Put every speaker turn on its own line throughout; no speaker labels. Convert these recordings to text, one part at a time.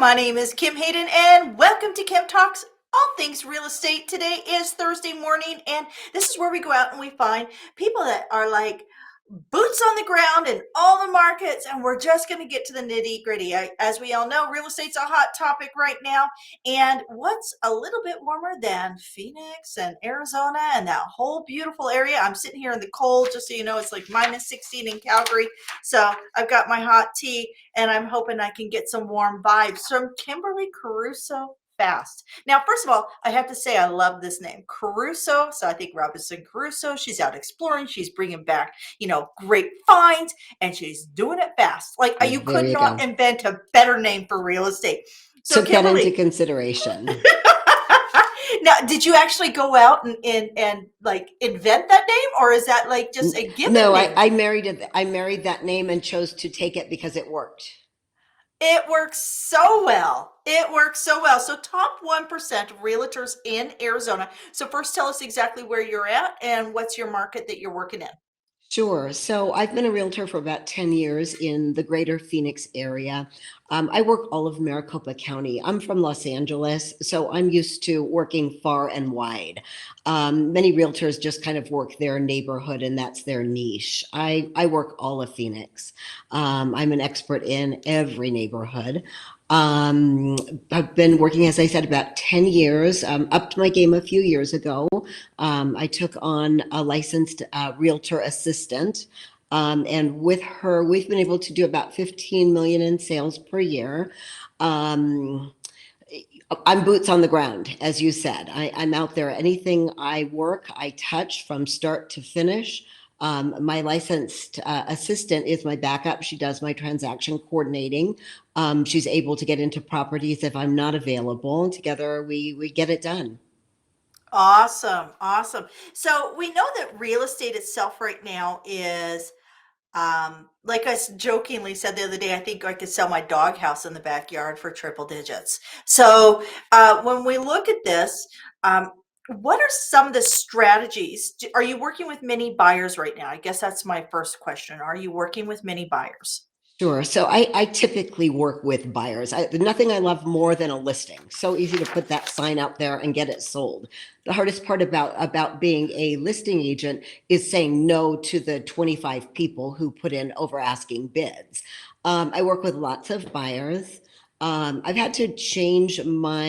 My name is Kim Hayden, and welcome to Kim Talks, all things real estate. Today is Thursday morning, and this is where we go out and we find people that are like boots on the ground in all the markets, and we're just going to get to the nitty gritty. As we all know, real estate's a hot topic right now, and what's a little bit warmer than Phoenix and Arizona and that whole beautiful area? I'm sitting here in the cold, just so you know, it's like minus 16 in Calgary. So I've got my hot tea, and I'm hoping I can get some warm vibes from Kimberly Caruso. Fast. Now, first of all, I have to say I love this name, Caruso. So I think Robinson Crusoe. She's out exploring. She's bringing back, great finds, and she's doing it fast. Like you
There
could
you
not
go.
invent a better name for real estate. So,
Took that into
Kimberly,
consideration.
now did you actually go out and like invent that name, or is that like just a given
No,
name?
I married that name and chose to take it because it worked.
It works so well. It works so well. So, top 1% of realtors in Arizona. So, first, tell us exactly where you're at and what's your market that you're working in.
Sure. So I've been a realtor for about 10 years in the greater Phoenix area. I work all of Maricopa County. I'm from Los Angeles, so I'm used to working far and wide. Many realtors just kind of work their neighborhood and that's their niche. I work all of Phoenix. I'm an expert in every neighborhood. Um, I've been working, as I said, about 10 years, upped my game a few years ago. I took on a licensed realtor assistant. And with her, we've been able to do about 15 million in sales per year. Um, I'm boots on the ground, as you said. I'm out there. Anything I work, I touch from start to finish. My licensed assistant is my backup. She does my transaction coordinating. She's able to get into properties if I'm not available. And together we get it done.
Awesome. Awesome. So, we know that real estate itself right now is like jokingly said the other day, I think I could sell my doghouse in the backyard for triple digits. So when we look at this, what are some of the strategies? Are you working with many buyers right now? I guess that's my first question. Are you working with many buyers?
Sure. So I typically work with buyers. Nothing I love more than a listing. So easy to put that sign out there and get it sold. The hardest part about being a listing agent is saying no to the 25 people who put in over asking bids. I work with lots of buyers. I've had to change my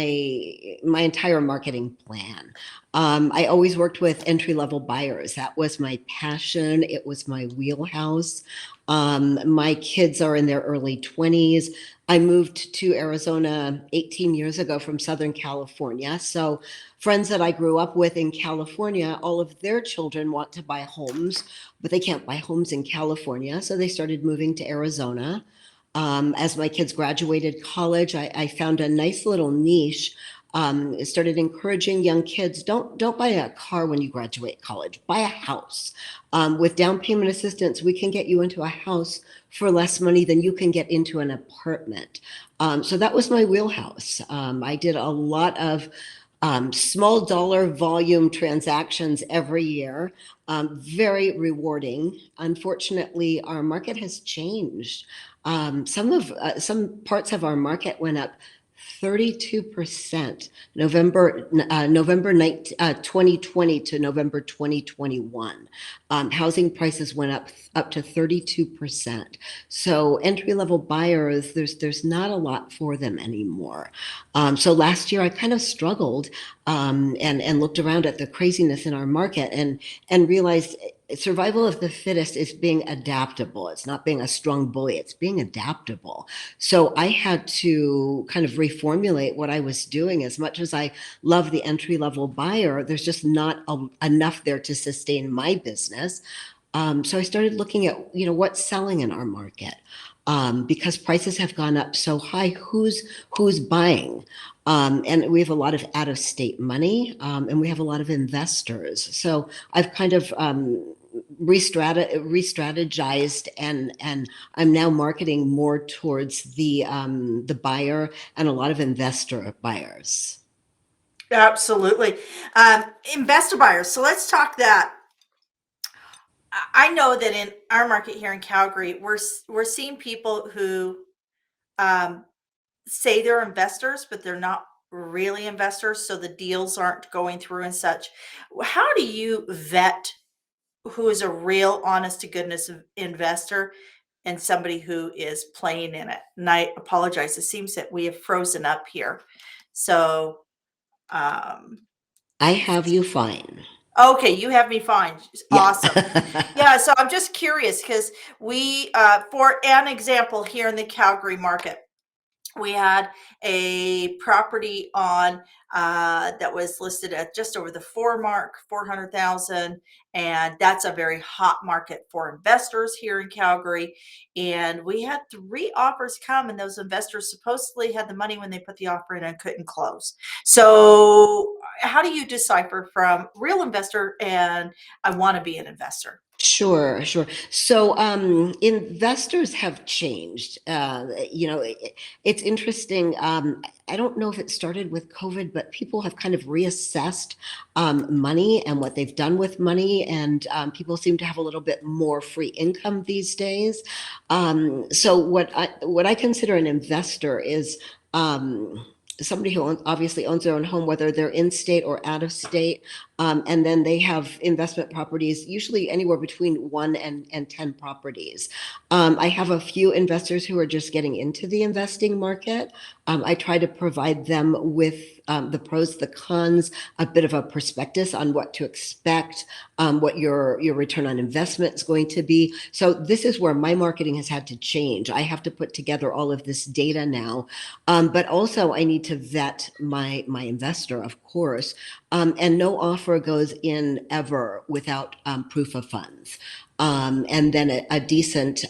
entire marketing plan. I always worked with entry level buyers. That was my passion. It was my wheelhouse. My kids are in their early 20s. I moved to Arizona 18 years ago from Southern California. So, friends that I grew up with in California, all of their children want to buy homes, but they can't buy homes in California. So, they started moving to Arizona. As my kids graduated college, I found a nice little niche. Started encouraging young kids, don't buy a car when you graduate college, buy a house. With down payment assistance, we can get you into a house for less money than you can get into an apartment. So that was my wheelhouse. I did a lot of small dollar volume transactions every year. Very rewarding. Unfortunately, our market has changed. Some parts of our market went up 32% November 2020 to November 2021. Housing prices went up to 32%. So entry level buyers, there's not a lot for them anymore. So last year I kind of struggled and looked around at the craziness in our market and realized survival of the fittest is being adaptable. It's not being a strong bully, it's being adaptable. So I had to kind of reformulate what I was doing. As much as I love the entry level buyer, there's just not enough there to sustain my business. So I started looking at, what's selling in our market. Because prices have gone up so high, who's buying? And we have a lot of out-of-state money, and we have a lot of investors. So I've kind of re-strategized, and I'm now marketing more towards the buyer and a lot of investor buyers.
Absolutely. Investor buyers. So let's talk that. I know that in our market here in Calgary, we're seeing people who um, say they're investors, but they're not really investors, so the deals aren't going through and such. How do you vet who is a real honest to goodness investor and somebody who is playing in it? And I apologize. It seems that we have frozen up here. So, um,
I have you fine.
okay, you have me fine.
Yeah.
Awesome. Yeah, so I'm just curious because we, for an example, here in the Calgary market, we had a property on that was listed at just over the 400,000, and that's a very hot market for investors here in Calgary. And we had three offers come, and those investors supposedly had the money when they put the offer in and couldn't close. So, how do you decipher from real investor and I want to be an investor?
Sure, sure. So, investors have changed. It's interesting. I don't know if it started with COVID, but people have kind of reassessed money and what they've done with money, and people seem to have a little bit more free income these days. So, what I consider an investor is somebody who obviously owns their own home, whether they're in state or out of state. And then they have investment properties, usually anywhere between 1 and 10 properties. I have a few investors who are just getting into the investing market. I try to provide them with the pros, the cons, a bit of a prospectus on what to expect, what your return on investment is going to be. So this is where my marketing has had to change. I have to put together all of this data now, but also I need to vet my investor, of course. And no offer goes in ever without proof of funds. And then a decent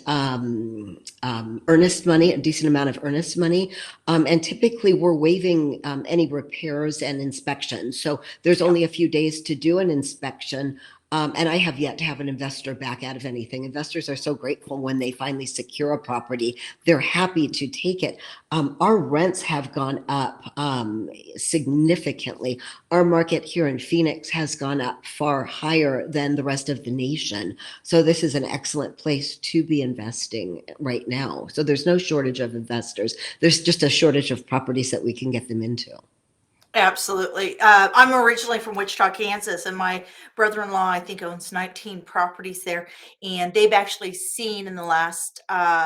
earnest money, a decent amount of earnest money. And typically we're waiving any repairs and inspections. So there's
Yeah.
only a few days to do an inspection. And I have yet to have an investor back out of anything. Investors are so grateful when they finally secure a property. They're happy to take it. Our rents have gone up significantly. Our market here in Phoenix has gone up far higher than the rest of the nation. So this is an excellent place to be investing right now. So there's no shortage of investors. There's just a shortage of properties that we can get them into.
Absolutely. I'm originally from Wichita, Kansas, and my brother-in-law, I think, owns 19 properties there. And they've actually seen in the last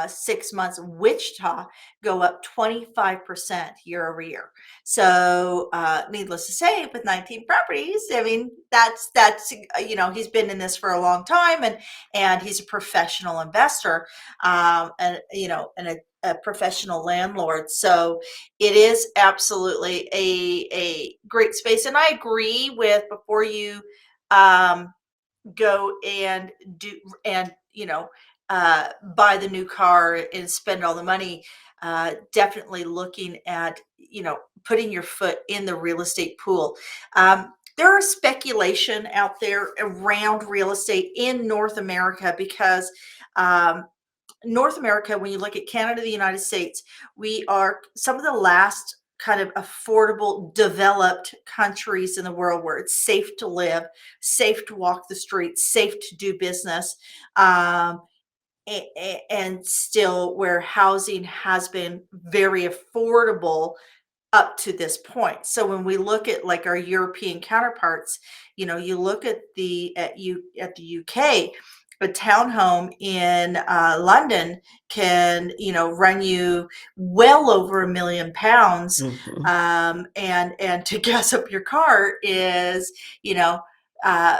6 months Wichita go up 25% year over year. So, needless to say, with 19 properties, I mean, he's been in this for a long time, and he's a professional investor, and a professional landlord. So it is absolutely a great space. And I agree with before you um, go and do and buy the new car and spend all the money, definitely looking at putting your foot in the real estate pool. There is speculation out there around real estate in North America because um, North America, when you look at Canada, the United States, we are some of the last kind of affordable, developed countries in the world where it's safe to live, safe to walk the streets, safe to do business, um, and still where housing has been very affordable up to this point. So when we look at like our European counterparts, you look at the UK, a townhome in London can run you well over £1 million,
Mhm.
and to gas up your car is you know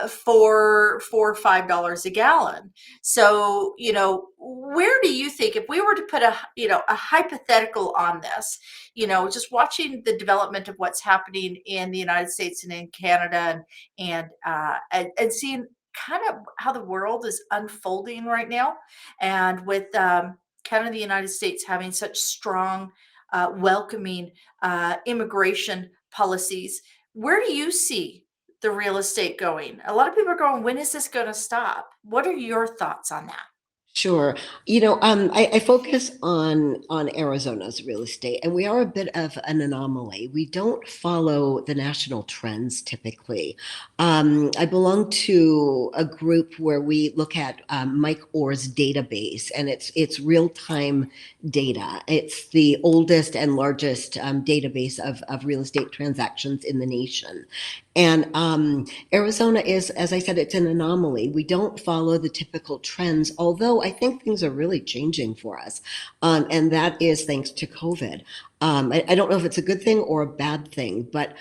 four or $5 a gallon. So where do you think if we were to put a hypothetical on this, just watching the development of what's happening in the United States and in Canada, and seeing kind of how the world is unfolding right now, and with Canada, the United States having such strong, welcoming immigration policies, where do you see the real estate going? A lot of people are going, when is this going to stop? What are your thoughts on that?
Sure. I focus on Arizona's real estate, and we are a bit of an anomaly. We don't follow the national trends typically. I belong to a group where we look at Mike Orr's database, and it's real time data. It's the oldest and largest database of real estate transactions in the nation. And Arizona is, as I said, it's an anomaly. We don't follow the typical trends, although I think things are really changing for us. And that is thanks to COVID. I don't know if it's a good thing or a bad thing, but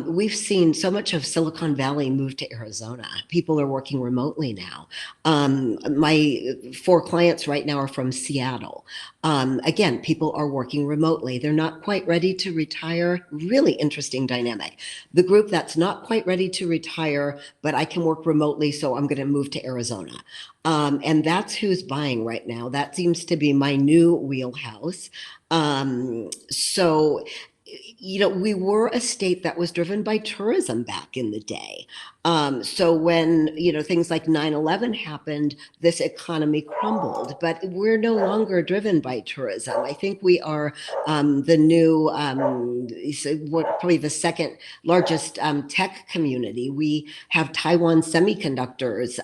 we've seen so much of Silicon Valley move to Arizona. People are working remotely now. My four clients right now are from Seattle. Again, people are working remotely. They're not quite ready to retire. Really interesting dynamic. The group that's not quite ready to retire, but I can work remotely, so I'm going to move to Arizona. And that's who's buying right now. That seems to be my new wheelhouse. So, we were a state that was driven by tourism back in the day. So when, things like 9/11 happened, this economy crumbled, but we're no longer driven by tourism. I think we are the new, probably the second largest tech community. We have Taiwan Semiconductors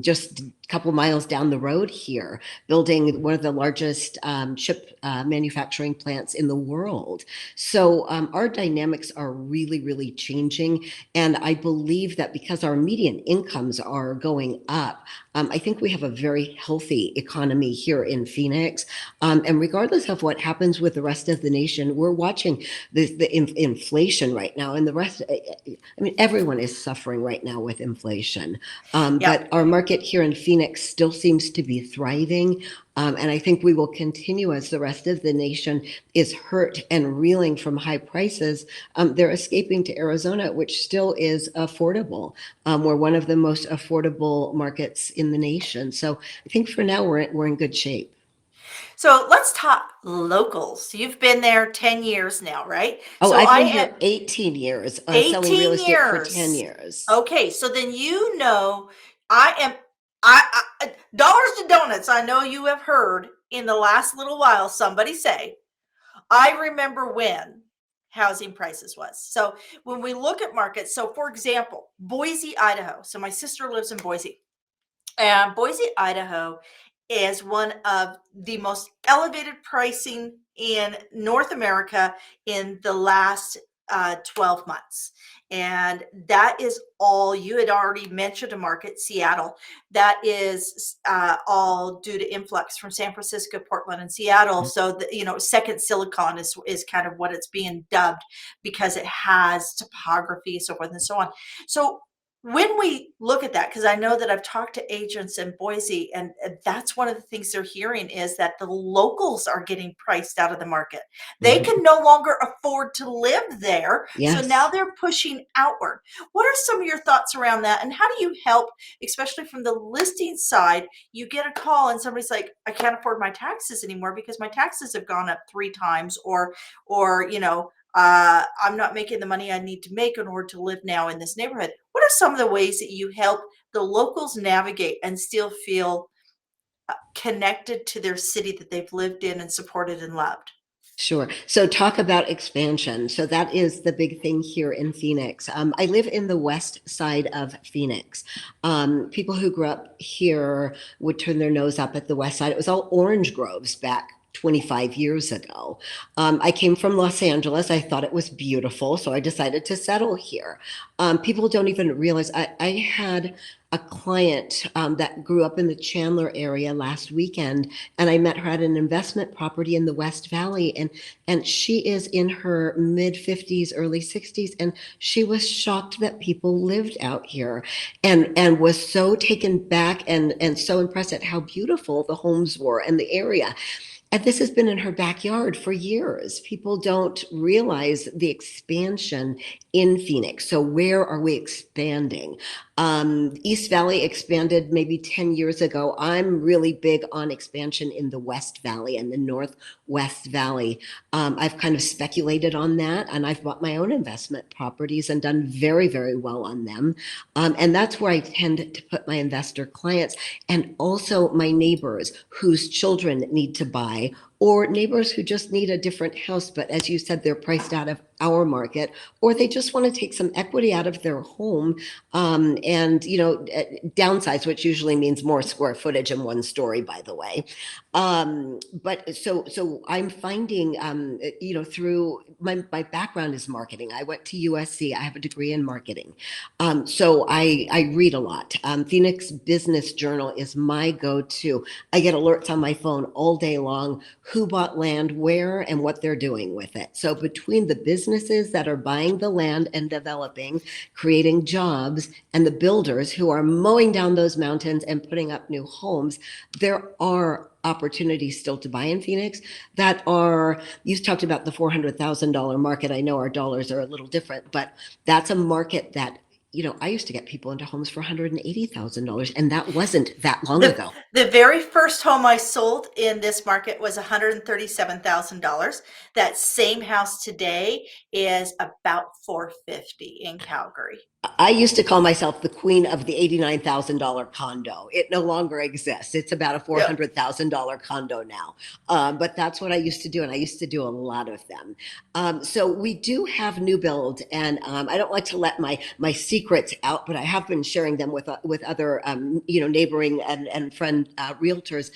just a couple miles down the road here, building one of the largest chip manufacturing plants in the world. So our dynamics are really, really changing. And I believe that because our median incomes are going up, I think we have a very healthy economy here in Phoenix. And regardless of what happens with the rest of the nation, we're watching the inflation right now. And the rest, I mean, everyone is suffering right now with inflation.
Yeah.
But our market here in Phoenix still seems to be thriving. And I think we will continue as the rest of the nation is hurt and reeling from high prices. They're escaping to Arizona, which still is affordable. We're one of the most affordable markets in the nation. So I think for now we're in good shape.
So let's talk locals. You've been there 10 years now, right?
Oh,
So
I've
I
been
am
here 18 years, selling real
18
estate for 10
years.
years.
Okay, so then I am dollars to donuts. I know you have heard in the last little while somebody say, I remember when housing prices was. So when we look at markets, so for example, Boise, Idaho. So my sister lives in Boise. And Boise, Idaho is one of the most elevated pricing in North America in the last 12 months. And that is all you had already mentioned a market, Seattle. That is all due to influx from San Francisco, Portland, and Seattle. So, second Silicon is kind of what it's being dubbed because it has topography, so forth and so on. So, when we look at that, because I know that I've talked to agents in Boise, and that's one of the things they're hearing is that the locals are getting priced out of the market. They
Mhm.
can no longer afford to live there. So now
Yes.
they're pushing outward. What are some of your thoughts around that? And how do you help, especially from the listing side? You get a call and somebody's like, I can't afford my taxes anymore because my taxes have gone up 3 times, or I'm not making the money I need to make in order to live now in this neighborhood. What are some of the ways that you help the locals navigate and still feel connected to their city that they've lived in and supported and loved?
Sure. So talk about expansion. So that is the big thing here in Phoenix. I live in the west side of Phoenix. People who grew up here would turn their nose up at the west side. It was all orange groves back 25 years ago. I came from Los Angeles. I thought it was beautiful, so I decided to settle here. People don't even realize I had a client that grew up in the Chandler area last weekend, and I met her at an investment property in the West Valley, and she is in her mid 50s, early 60s, and she was shocked that people lived out here, and was so taken back and so impressed at how beautiful the homes were and the area. And this has been in her backyard for years. People don't realize the expansion in Phoenix. So, where are we expanding? East Valley expanded maybe 10 years ago. I'm really big on expansion in the West Valley and the Northwest Valley. I've kind of speculated on that, and I've bought my own investment properties and done very, very well on them. And that's where I tend to put my investor clients and also my neighbors whose children need to buy, or neighbors who just need a different house, but as you said, they're priced out of our market, or they just want to take some equity out of their home, and downsize, which usually means more square footage in one story, by the way. But so I'm finding, through my background is marketing. I went to USC. I have a degree in marketing. So I read a lot. Phoenix Business Journal is my go-to. I get alerts on my phone all day long, who bought land where and what they're doing with it. So between the businesses that are buying the land and developing, creating jobs, and the builders who are mowing down those mountains and putting up new homes, there are opportunities still to buy in Phoenix that are, you talked about the $400,000 market. I know our dollars are a little different, but that's a market that, I used to get people into homes for $180,000, and that wasn't that long
The
ago.
the very first home I sold in this market was $137,000. That same house today is about 450 in Calgary.
I used to call myself the queen of the $89,000 condo. It no longer exists. It's about a
Yeah.
$400,000 condo now. But that's what I used to do, and I used to do a lot of them. So we do have new build, and I don't like to let my secrets out, but I have been sharing them with other neighboring and friend realtors.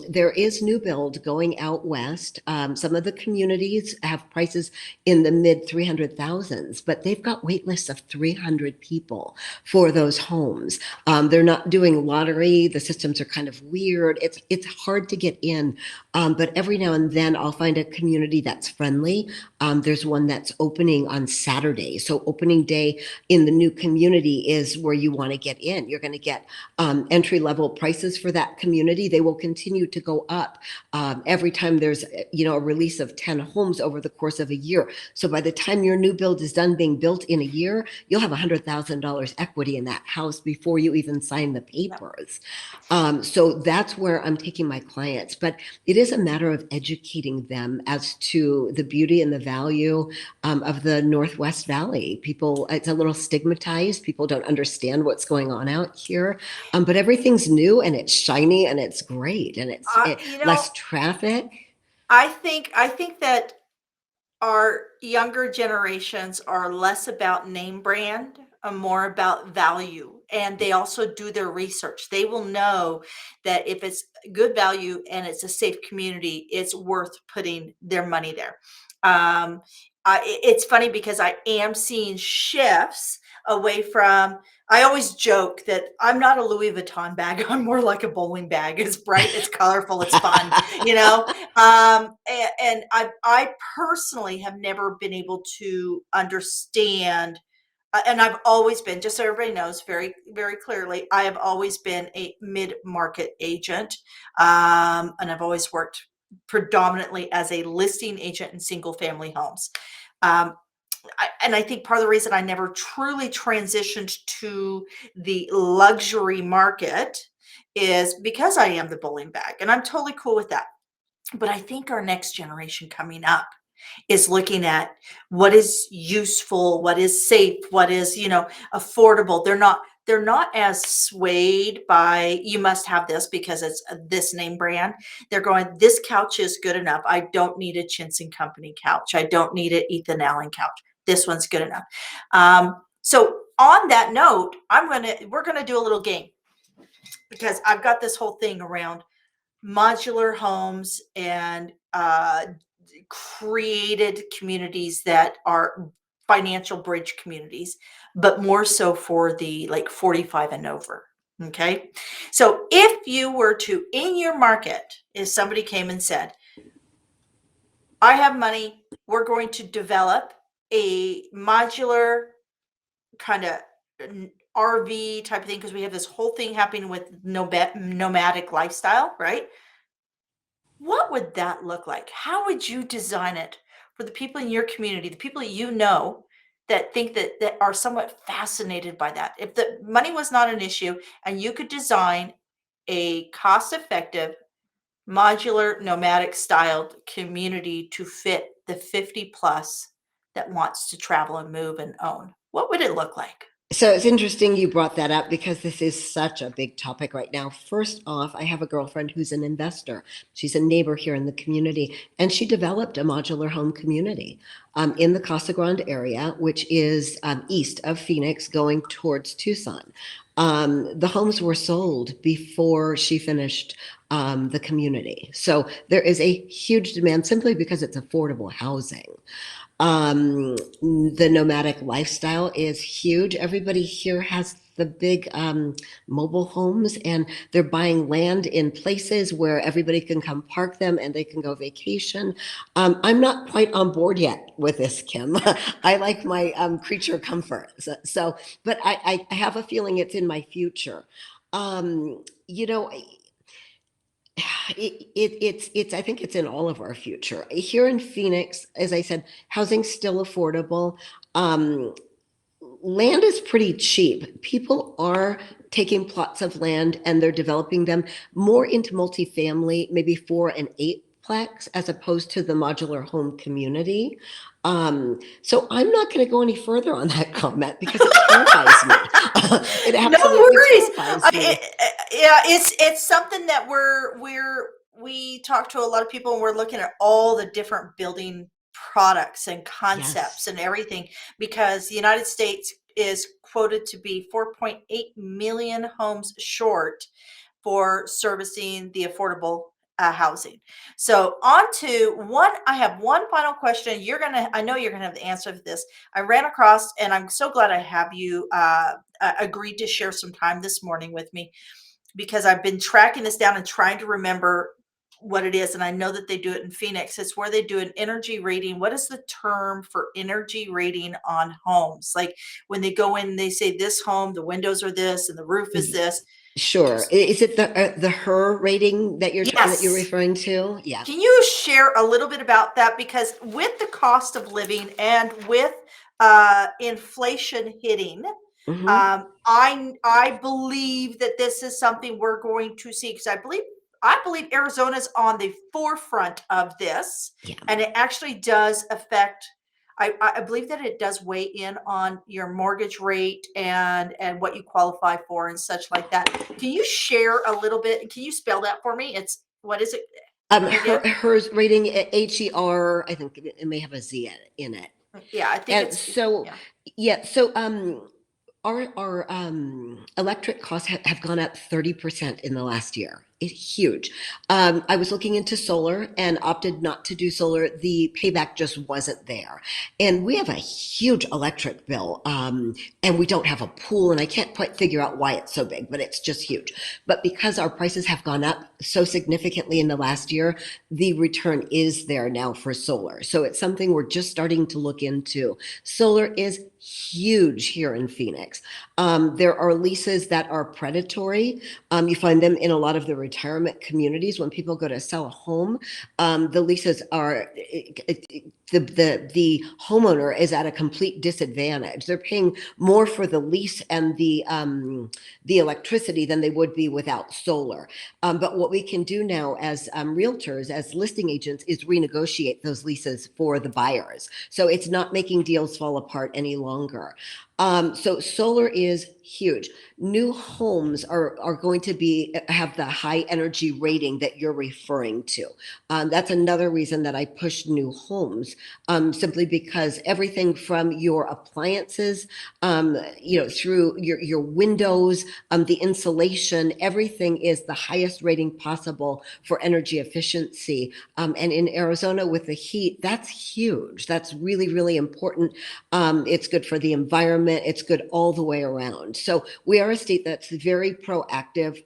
There is new build going out west. Some of the communities have prices in the mid 300,000s, but they've got wait lists of 300 people for those homes. They're not doing lottery. The systems are kind of weird. It's hard to get in, but every now and then I'll find a community that's friendly. There's one that's opening on Saturday. So opening day in the new community is where you want to get in. You're going to get entry level prices for that community. They will continue to go up every time there's a release of 10 homes over the course of a year. So by the time your new build is done being built in a year, you'll have $100,000 equity in that house before you even sign the
Yep.
papers. So that's where I'm taking my clients. But it is a matter of educating them as to the beauty and the value of the Northwest Valley. People, it's a little stigmatized. People don't understand what's going on out here. But everything's new and it's shiny and it's great and it's
Uh, you know,
less traffic.
I think that our younger generations are less about name brand and more about value. And they also do their research. They will know that if it's good value and it's a safe community, it's worth putting their money there. Um, it's funny because I am seeing shifts away from. I always joke that I'm not a Louis Vuitton bag. I'm more like a bowling bag. It's bright, it's colorful, it's fun, you know. And I personally have never been able to understand, and I've always been, just so everybody knows very, very clearly, I have always been a mid-market agent, and I've always worked predominantly as a listing agent in single family homes. Um, and I think part of the reason I never truly transitioned to the luxury market is because I am the bowling bag, and I'm totally cool with that. But I think our next generation coming up is looking at what is useful, what is safe, what is, affordable. They're not as swayed by you must have this because it's this name brand. They're going, this couch is good enough. I don't need a Chintz and Company couch. I don't need an Ethan Allen couch. This one's good enough. So on that note, we're gonna do a little game because I've got this whole thing around modular homes and created communities that are financial bridge communities, but more so for the like 45 and over. Okay. So if you were to, in your market, if somebody came and said, I have money, we're going to develop a modular kind of RV type of thing, because we have this whole thing happening with nomadic lifestyle, right? What would that look like? How would you design it for the people in your community, the people you know that think that are somewhat fascinated by that? If the money was not an issue and you could design a cost-effective, modular, nomadic styled community to fit the 50 plus that wants to travel and move and own, what would it look like?
So it's interesting you brought that up because this is such a big topic right now. First off, I have a girlfriend who's an investor. She's a neighbor here in the community, and she developed a modular home community in the Casa Grande area, which is east of Phoenix, going towards Tucson. The homes were sold before she finished the community. So there is a huge demand simply because it's affordable housing. The nomadic lifestyle is huge. Everybody here has the big mobile homes, and they're buying land in places where everybody can come park them and they can go vacation. I'm not quite on board yet with this, Kim. I like my creature comfort. But I have a feeling it's in my future. You know, it's I think it's in all of our future. Here in Phoenix, as I said, housing's still affordable. Um, Land is pretty cheap. People are taking plots of land and they're developing them more into multifamily, maybe 4 and 8 plex, as opposed to the modular home community. So I'm not going to go any further on that comment because it terrifies me. It
No
absolutely
worries.
terrifies me.
Yeah, it's something that we talk to a lot of people and we're looking at all the different building products and
Yes.
concepts and everything because the United States is quoted to be 4.8 million homes short for servicing the affordable housing. So on to one, I have one final question. I know you're gonna have the answer to this. I ran across, and I'm so glad I have you agreed to share some time this morning with me because I've been tracking this down and trying to remember what it is. And I know that they do it in Phoenix. It's where they do an energy rating. What is the term for energy rating on homes? Like when they go in, they say this home, the windows are this, and the roof is this.
Sure. Is it the her rating that you're
Yes.
referring to? Yeah.
Can you share a little bit about that? Because with the cost of living and with inflation hitting,
Hmm.
I believe that this is something we're going to see because I believe Arizona's on the forefront of this,
Yeah.
and it actually does affect. I believe that it does weigh in on your mortgage rate and what you qualify for and such like that. Can you share a little bit? Can you spell that for me? It's what is it again?
Hers rating HER. I think it may have a Z in it.
Yeah, I think
And
it's
so,
yeah.
yeah. So, our electric costs have gone up 30% in the last year. It's huge. I was looking into solar and opted not to do solar. The payback just wasn't there. And we have a huge electric bill. And we don't have a pool, and I can't quite figure out why it's so big, but it's just huge. But because our prices have gone up so significantly in the last year, the return is there now for solar. So it's something we're just starting to look into. Solar is huge here in Phoenix. There are leases that are predatory. You find them in a lot of the retirement communities when people go to sell a home. The leases are the homeowner is at a complete disadvantage. They're paying more for the lease and the electricity than they would be without solar. But what we can do now as realtors, as listing agents, is renegotiate those leases for the buyers. So it's not making deals fall apart any longer. So solar is huge. New homes are going to have the high energy rating that you're referring to. That's another reason that I push new homes, simply because everything from your appliances, through your windows, the insulation, everything is the highest rating possible for energy efficiency. And in Arizona with the heat, that's huge. That's really, really important. It's good for the environment. It's good all the way around. So we are a state that's very proactive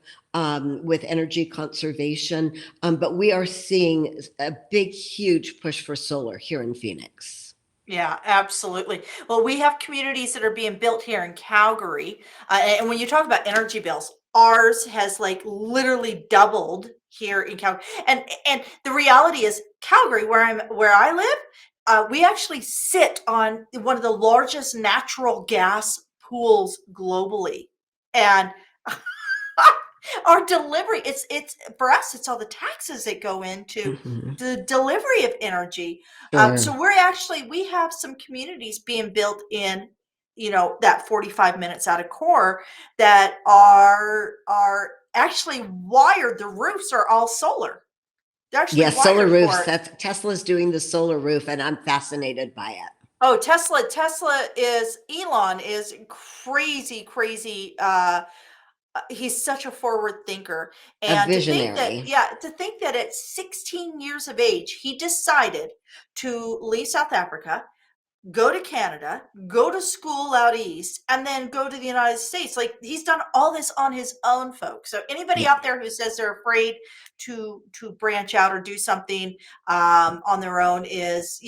with energy conservation, but we are seeing a big, huge push for solar here in Phoenix.
Yeah, absolutely. Well, we have communities that are being built here in Calgary. And when you talk about energy bills, ours has like literally doubled here in Calgary. And the reality is Calgary, where I live, we actually sit on one of the largest natural gas pools globally. And our delivery, it's for us, it's all the taxes that go into
Mhm.
the delivery of energy. So
Sure.
we have some communities being built in, that 45 minutes out of core, that are actually wired. The roofs are all solar. They're actually
Yes, solar
wired
roofs.
for it.
That's Tesla's doing the solar roof, and I'm fascinated by it.
Oh, Tesla is Elon is crazy, crazy. He's such a forward thinker.
A
And
visionary.
to think that at 16 years of age, he decided to leave South Africa, go to Canada, go to school out east, and then go to the United States. Like, he's done all this on his own, folks. So anybody
Yeah.
out there who says they're afraid to branch out or do something on their own is,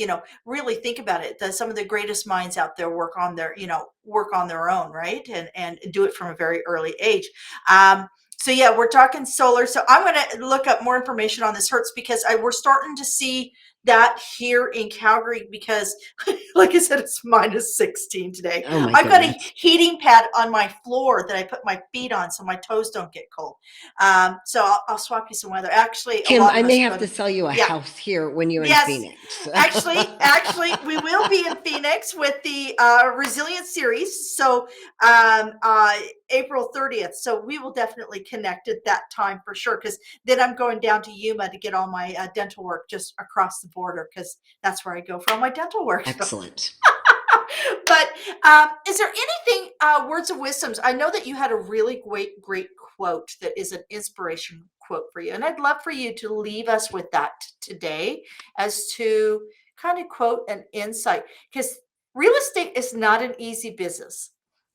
really think about it. Some of the greatest minds out there work on their own, right? And do it from a very early age. So yeah, we're talking solar. So I'm going to look up more information on this Hertz, because we're starting to see that here in Calgary, because like I said, it's minus 16 today.
Oh my
I've got a
goodness.
heating pad on my floor that I put my feet on so my toes don't get cold. So I'll swap you some weather. Actually, a
Kim,
lot
I
of us
may
are
have to
going to,
sell you a
yeah.
house here when you're in
Yes,
Phoenix.
actually, we will be in Phoenix with the Resilience series. So April 30th. So we will definitely connect at that time for sure. Because then I'm going down to Yuma to get all my dental work just across the border, because that's where I go for all my dental work.
Excellent.
But is there anything, words of wisdoms? I know that you had a really great quote that is an inspiration quote for you, and I'd love for you to leave us with that today, as to kind of quote an insight, because real estate is not an easy business.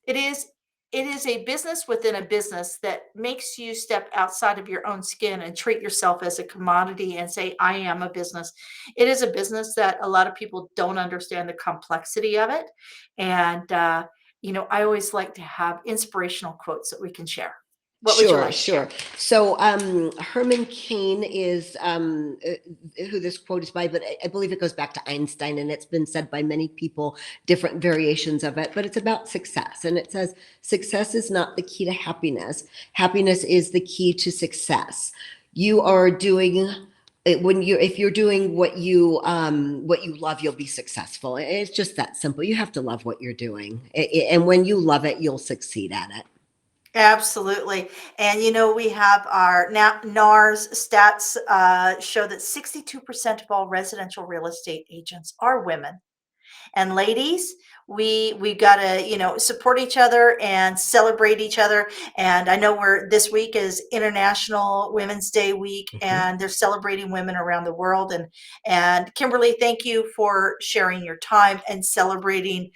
It is. It is a business within a business that makes you step outside of your own skin and treat yourself as a commodity and say, I am a business. It is a business that a lot of people don't understand the complexity of it. And, I always like to have inspirational quotes that we can share. What would you
Sure,
like to share?
sure. So Herman Cain is who this quote is by, but I believe it goes back to Einstein, and it's been said by many people, different variations of it, but it's about success. And it says, success is not the key to happiness. Happiness is the key to success. You are doing when you if you're doing what you love, you'll be successful. It's just that simple. You have to love what you're doing. And when you love it, you'll succeed at it.
Absolutely. And we have our NARS stats show that 62% of all residential real estate agents are women. And ladies, we got to support each other and celebrate each other. And I know this week is International Women's Day week,
Mhm.
and they're celebrating women around the world. And Kimberly, thank you for sharing your time and celebrating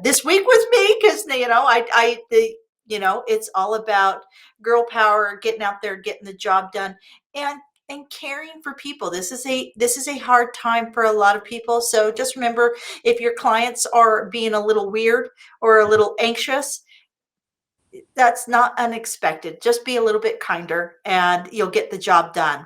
this week with me, because it's all about girl power, getting out there, getting the job done, and caring for people. This is a hard time for a lot of people. So just remember, if your clients are being a little weird or a little anxious, that's not unexpected. Just be a little bit kinder and you'll get the job done.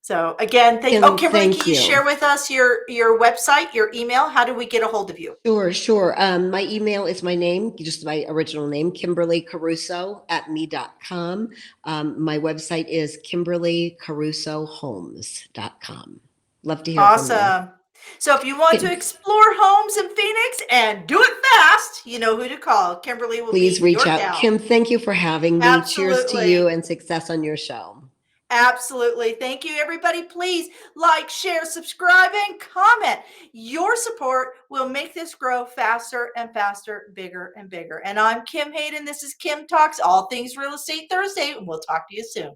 So again,
Kim,
Kimberly, can
thank
you
you.
share with us your website, your email? How do we get a hold of you?
Sure, sure. My email is my name, just my original name, Kimberly Caruso at me.com. My website is kimberlycarusohomes.com. Love to hear from you.
Awesome. So if you want to
Okay,
explore homes in Phoenix and do it fast, you know who to call. Kimberly will
please
be
reach
your
out.
gal.
Kim, thank you for having me. Cheers to you
Absolutely.
and success on your show.
Absolutely. Thank you, everybody. Please like, share, subscribe, and comment. Your support will make this grow faster and faster, bigger and bigger. And I'm Kim Hayden. This is Kim Talks, all things real estate Thursday, and we'll talk to you soon.